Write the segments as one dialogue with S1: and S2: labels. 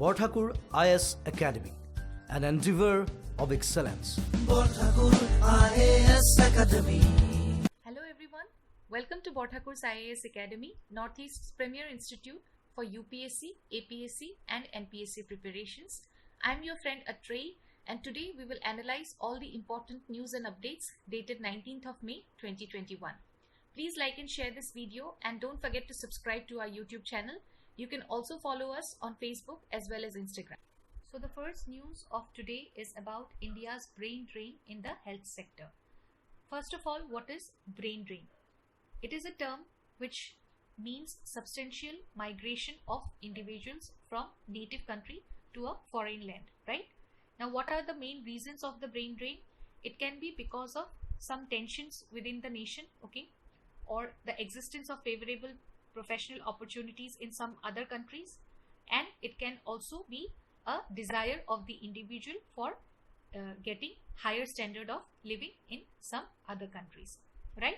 S1: Borthakur IAS Academy, an endeavor of excellence.
S2: Borthakur IAS Academy.
S3: Hello everyone, welcome to Borthakur's IAS Academy, Northeast's premier institute for UPSC, APSC and NPSC preparations. I am your friend Atreyi, and today we will analyze all the important news and updates dated 19th of May 2021. Please like and share this video and don't forget to subscribe to our YouTube channel. You can also follow us on Facebook as well as Instagram. So the first news of today is about India's brain drain in the health sector. First of all, what is brain drain? It is a term which means substantial migration of individuals from native country to a foreign land, right? Now, what are the main reasons of the brain drain? It can be because of some tensions within the nation, okay, or the existence of favorable professional opportunities in some other countries, and it can also be a desire of the individual for getting higher standard of living in some other countries, right?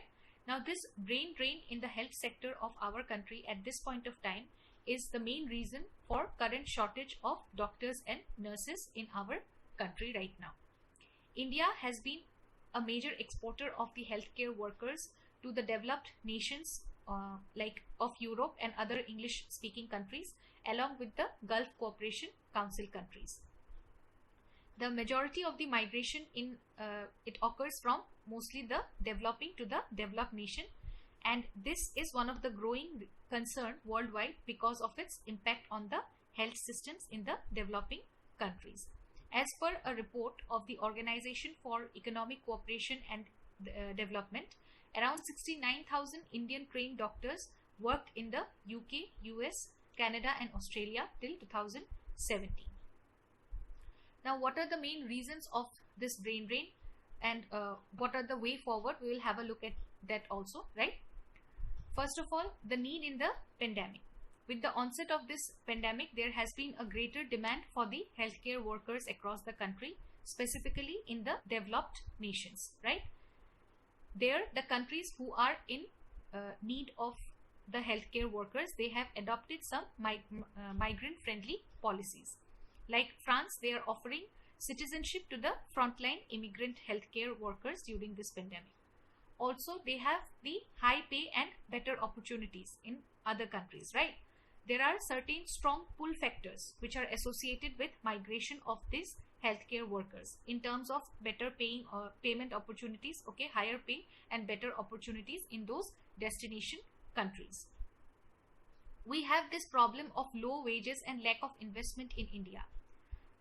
S3: Now, this brain drain in the health sector of our country at this point of time is the main reason for current shortage of doctors and nurses in our country right now. India has been a major exporter of the healthcare workers to the developed nations like of Europe and other English speaking countries, along with the Gulf Cooperation Council countries. The majority of the migration it occurs from mostly the developing to the developed nation, and this is one of the growing concern worldwide because of its impact on the health systems in the developing countries. As per a report of the Organization for Economic Cooperation and Development, around 69,000 Indian trained doctors worked in the UK, US, Canada and Australia till 2017. Now, what are the main reasons of this brain drain and what are the way forward? We will have a look at that also, right? First of all, the need in the pandemic. With the onset of this pandemic, there has been a greater demand for the healthcare workers across the country, specifically in the developed nations, right? There, the countries who are in need of the healthcare workers, they have adopted some migrant-friendly policies. Like France, they are offering citizenship to the frontline immigrant healthcare workers during this pandemic. Also, they have the high pay and better opportunities in other countries, right? There are certain strong pull factors which are associated with migration of these healthcare workers in terms of better paying or payment opportunities, okay, higher pay and better opportunities in those destination countries. We have this problem of low wages and lack of investment in India.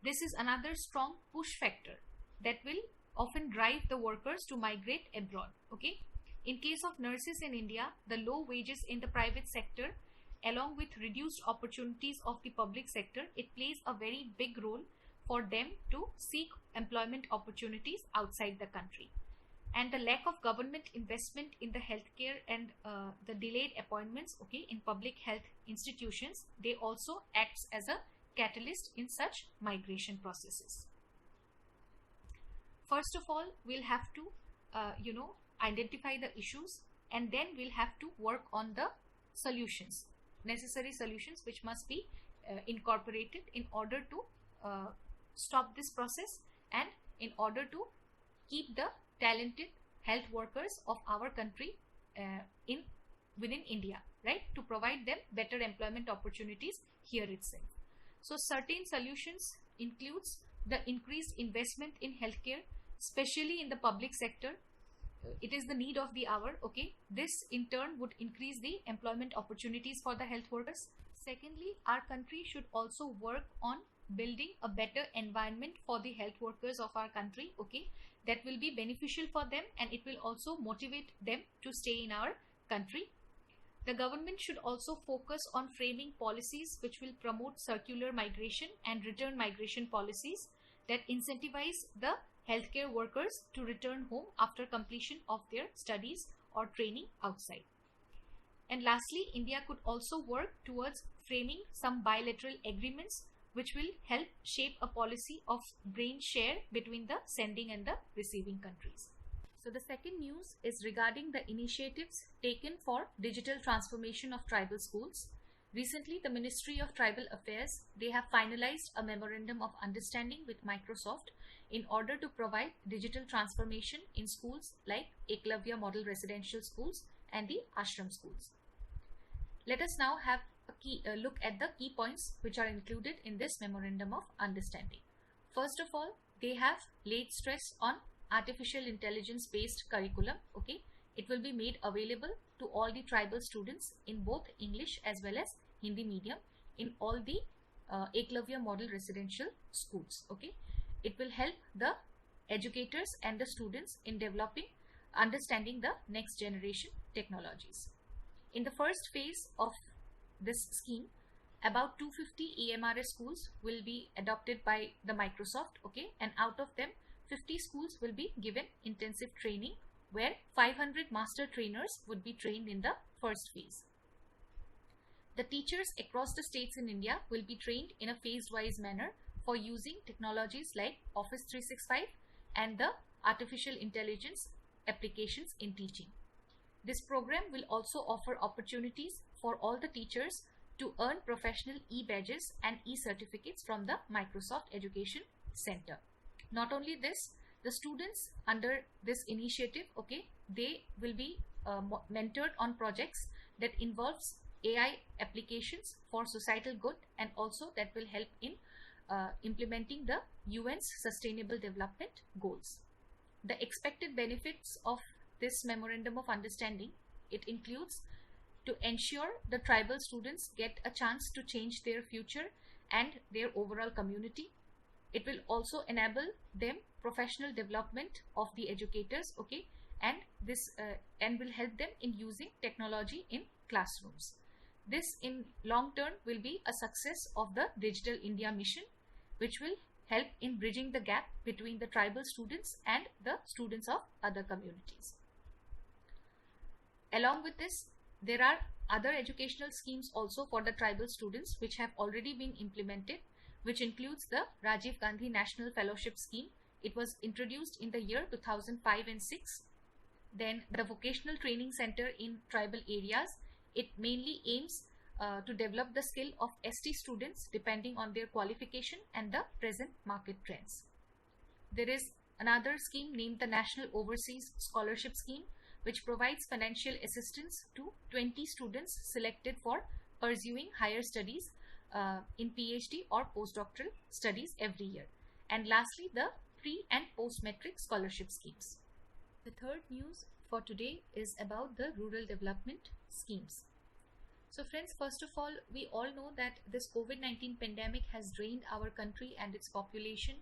S3: This is another strong push factor that will often drive the workers to migrate abroad, okay. In case of nurses in India, the low wages in the private sector along with reduced opportunities of the public sector, it plays a very big role for them to seek employment opportunities outside the country. And the lack of government investment in the healthcare and the delayed appointments, okay, in public health institutions, they also acts as a catalyst in such migration processes. First of all, we'll have to identify the issues, and then we'll have to work on the solutions, necessary solutions which must be incorporated in order to stop this process and in order to keep the talented health workers of our country within India, right, to provide them better employment opportunities here itself. So certain solutions includes the increased investment in healthcare, especially in the public sector. It is the need of the hour, okay. This in turn would increase the employment opportunities for the health workers. Secondly, our country should also work on building a better environment for the health workers of our country, okay, that will be beneficial for them and it will also motivate them to stay in our country. The government should also focus on framing policies which will promote circular migration and return migration policies that incentivize the healthcare workers to return home after completion of their studies or training outside. And lastly, India could also work towards framing some bilateral agreements which will help shape a policy of brain share between the sending and the receiving countries. So the second news is regarding the initiatives taken for digital transformation of tribal schools. Recently, the Ministry of Tribal Affairs, they have finalized a memorandum of understanding with Microsoft in order to provide digital transformation in schools like Eklavya Model Residential Schools and the Ashram Schools. Let us now have a look at the key points which are included in this memorandum of understanding. First of all, they have laid stress on artificial intelligence based curriculum. Okay, it will be made available to all the tribal students in both English as well as Hindi medium in all the Eklavya Model Residential Schools. Okay, it will help the educators and the students in developing, understanding the next generation technologies. In the first phase of this scheme, about 250 EMRS schools will be adopted by the Microsoft, okay, and out of them 50 schools will be given intensive training where 500 master trainers would be trained in the first phase. The teachers across the states in India will be trained in a phased-wise manner for using technologies like Office 365 and the artificial intelligence applications in teaching. This program will also offer opportunities for all the teachers to earn professional e-badges and e-certificates from the Microsoft Education Center. Not only this, the students under this initiative, okay, they will be mentored on projects that involves AI applications for societal good, and also that will help in implementing the UN's Sustainable Development Goals. The expected benefits of this Memorandum of Understanding, it includes to ensure the tribal students get a chance to change their future and their overall community. It will also enable them professional development of the educators, okay, and this and will help them in using technology in classrooms. This in long term will be a success of the Digital India mission, which will help in bridging the gap between the tribal students and the students of other communities. Along with this, there are other educational schemes also for the tribal students which have already been implemented, which includes the Rajiv Gandhi National Fellowship Scheme. It was introduced in the year 2005 and 6. Then the Vocational Training Center in tribal areas, it mainly aims to develop the skill of ST students depending on their qualification and the present market trends. There is another scheme named the National Overseas Scholarship Scheme, which provides financial assistance to 20 students selected for pursuing higher studies in PhD or postdoctoral studies every year. And lastly, the pre and post-metric scholarship schemes. The third news for today is about the rural development schemes. So friends, first of all, we all know that this COVID-19 pandemic has drained our country and its population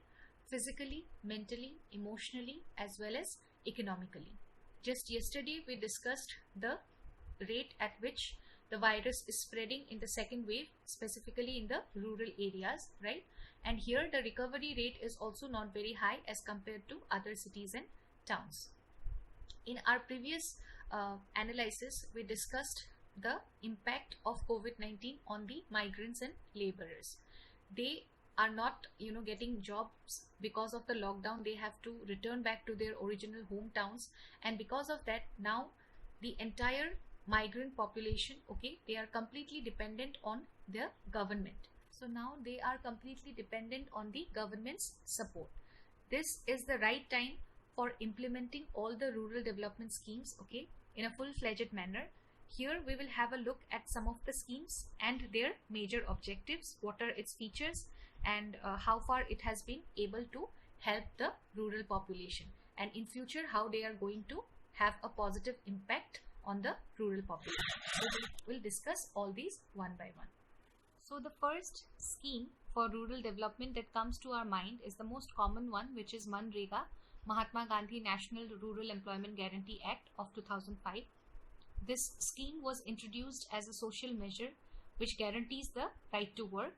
S3: physically, mentally, emotionally, as well as economically. Just yesterday, we discussed the rate at which the virus is spreading in the second wave, specifically in the rural areas, right? And here the recovery rate is also not very high as compared to other cities and towns. In our previous analysis, we discussed the impact of COVID-19 on the migrants and laborers. They are not, getting jobs because of the lockdown. They have to return back to their original hometowns, and because of that, now the entire migrant population, okay, they are completely dependent on the government. So now they are completely dependent on the government's support. This is the right time for implementing all the rural development schemes, okay, in a full-fledged manner. Here we will have a look at some of the schemes and their major objectives, what are its features, and how far it has been able to help the rural population, and in future how they are going to have a positive impact on the rural population. So we'll discuss all these one by one. So the first scheme for rural development that comes to our mind is the most common one, which is MNREGA, Mahatma Gandhi National Rural Employment Guarantee Act of 2005. This scheme was introduced as a social measure which guarantees the right to work,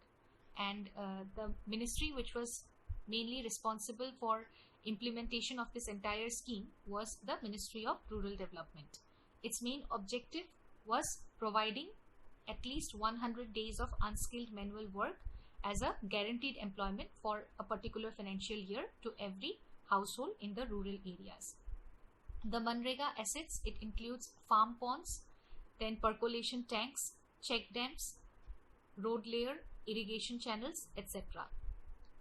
S3: and the ministry which was mainly responsible for implementation of this entire scheme was the Ministry of Rural Development. Its main objective was providing at least 100 days of unskilled manual work as a guaranteed employment for a particular financial year to every household in the rural areas. The MNREGA assets, it includes farm ponds, then percolation tanks, check dams, road layer, irrigation channels, etc.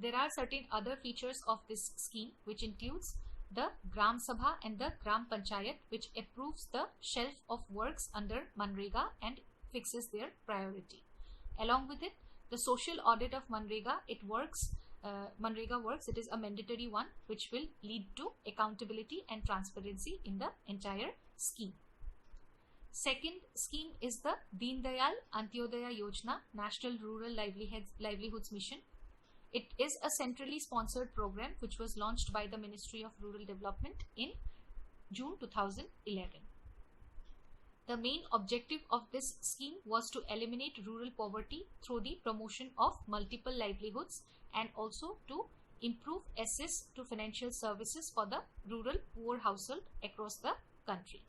S3: There are certain other features of this scheme which includes the Gram Sabha and the Gram Panchayat, which approves the shelf of works under Manrega and fixes their priority. Along with it, the social audit of Manrega, Manrega works, it is a mandatory one which will lead to accountability and transparency in the entire scheme. Second scheme is the Deen Dayal Antyodaya Yojana, National Rural Livelihoods Mission. It is a centrally sponsored program which was launched by the Ministry of Rural Development in June 2011. The main objective of this scheme was to eliminate rural poverty through the promotion of multiple livelihoods and also to improve access to financial services for the rural poor household across the country.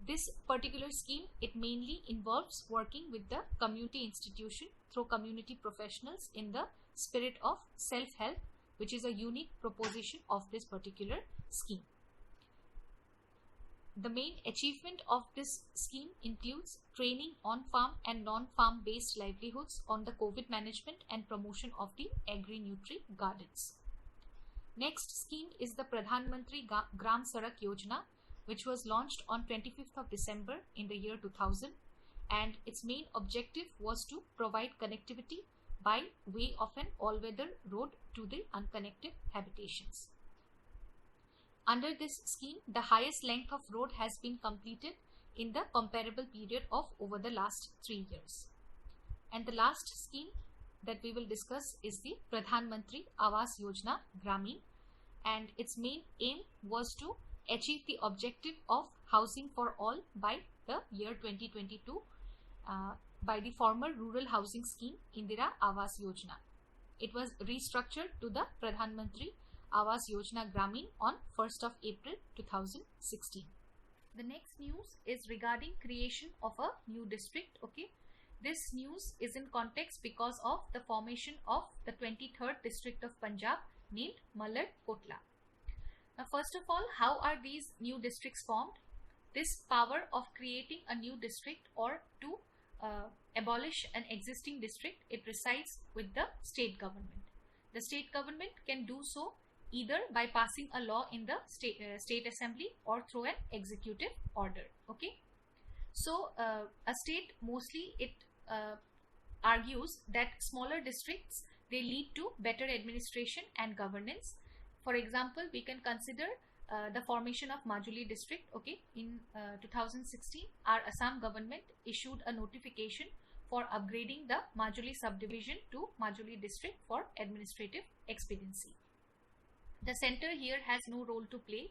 S3: This particular scheme, it mainly involves working with the community institution through community professionals in the spirit of self-help, which is a unique proposition of this particular scheme. The main achievement of this scheme includes training on farm and non-farm based livelihoods on the COVID management and promotion of the agri-nutri gardens. Next scheme is the Pradhan Mantri Gram Sadak Yojana, which was launched on 25th of December in the year 2000, and its main objective was to provide connectivity by way of an all-weather road to the unconnected habitations. Under this scheme, the highest length of road has been completed in the comparable period of over the last 3 years. And the last scheme that we will discuss is the Pradhan Mantri Awas Yojana Gramin, and its main aim was to achieve the objective of housing for all by the year 2022 by the former rural housing scheme Indira Awas Yojana. It was restructured to the Pradhan Mantri Awas Yojana Gramin on 1st of April 2016. The next news is regarding creation of a new district. Okay, this news is in context because of the formation of the 23rd district of Punjab named Malad Kotla. Now, first of all, how are these new districts formed? This power of creating a new district or to abolish an existing district, it resides with the state government. The state government can do so either by passing a law in the state assembly or through an executive order. Okay, so a state mostly it argues that smaller districts, they lead to better administration and governance. For example, we can consider the formation of Majuli district. Okay, in 2016, our Assam government issued a notification for upgrading the Majuli subdivision to Majuli district for administrative expediency. The center here has no role to play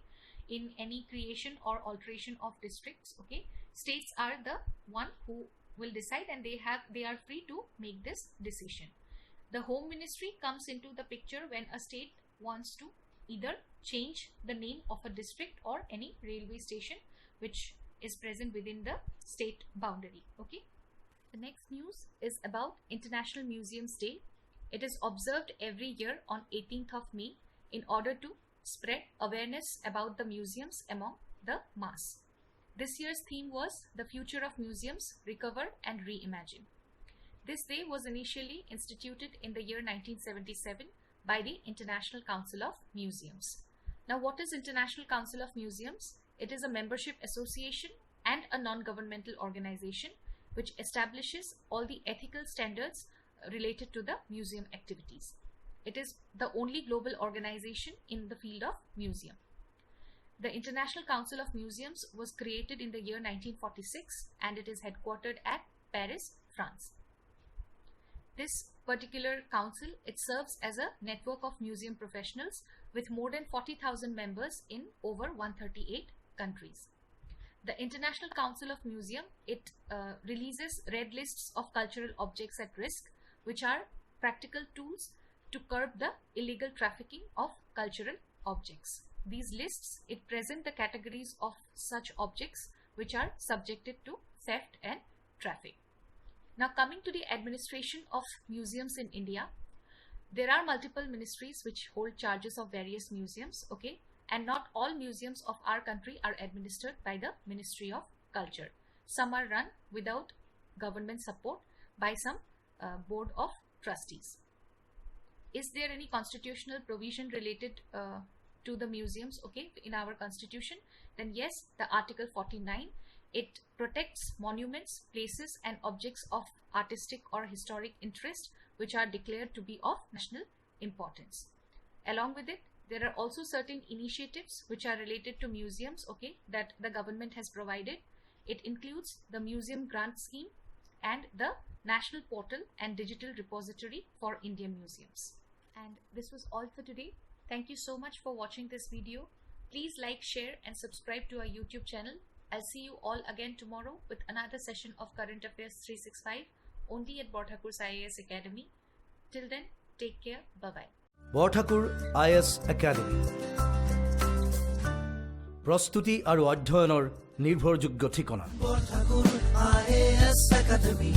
S3: in any creation or alteration of districts. Okay, states are the one who will decide, and they are free to make this decision. The Home Ministry comes into the picture when a state wants to either change the name of a district or any railway station which is present within the state boundary. Okay. The next news is about International Museums Day. It is observed every year on 18th of May in order to spread awareness about the museums among the mass. This year's theme was The Future of Museums, Recover and Reimagine. This day was initially instituted in the year 1977 by the International Council of Museums. Now, what is International Council of Museums? It is a membership association and a non-governmental organization which establishes all the ethical standards related to the museum activities. It is the only global organization in the field of museum. The International Council of Museums was created in the year 1946 and it is headquartered at Paris, France. This particular council, it serves as a network of museum professionals with more than 40,000 members in over 138 countries. The International Council of Museum, it releases red lists of cultural objects at risk, which are practical tools to curb the illegal trafficking of cultural objects. These lists, it present the categories of such objects which are subjected to theft and traffic. Now, coming to the administration of museums in India, there are multiple ministries which hold charges of various museums, okay, and not all museums of our country are administered by the Ministry of Culture. Some are run without government support, by some board of trustees. Is there any constitutional provision related to the museums, okay, in our constitution? Then yes, the Article 49, it protects monuments, places and objects of artistic or historic interest which are declared to be of national importance. Along with it, there are also certain initiatives which are related to museums, okay, that the government has provided. It includes the Museum Grant Scheme and the National Portal and Digital Repository for Indian Museums. And this was all for today. Thank you so much for watching this video. Please like, share and subscribe to our YouTube channel. I'll see you all again tomorrow with another session of Current Affairs 365 only at Borthakur's IAS Academy. Till then, take care. Bye-bye.
S1: Borthakur IAS academy প্ৰস্তুতি আৰু অধ্যয়নৰ নিৰ্ভৰযোগ্য ঠিকনা
S2: Borthakur IAS Academy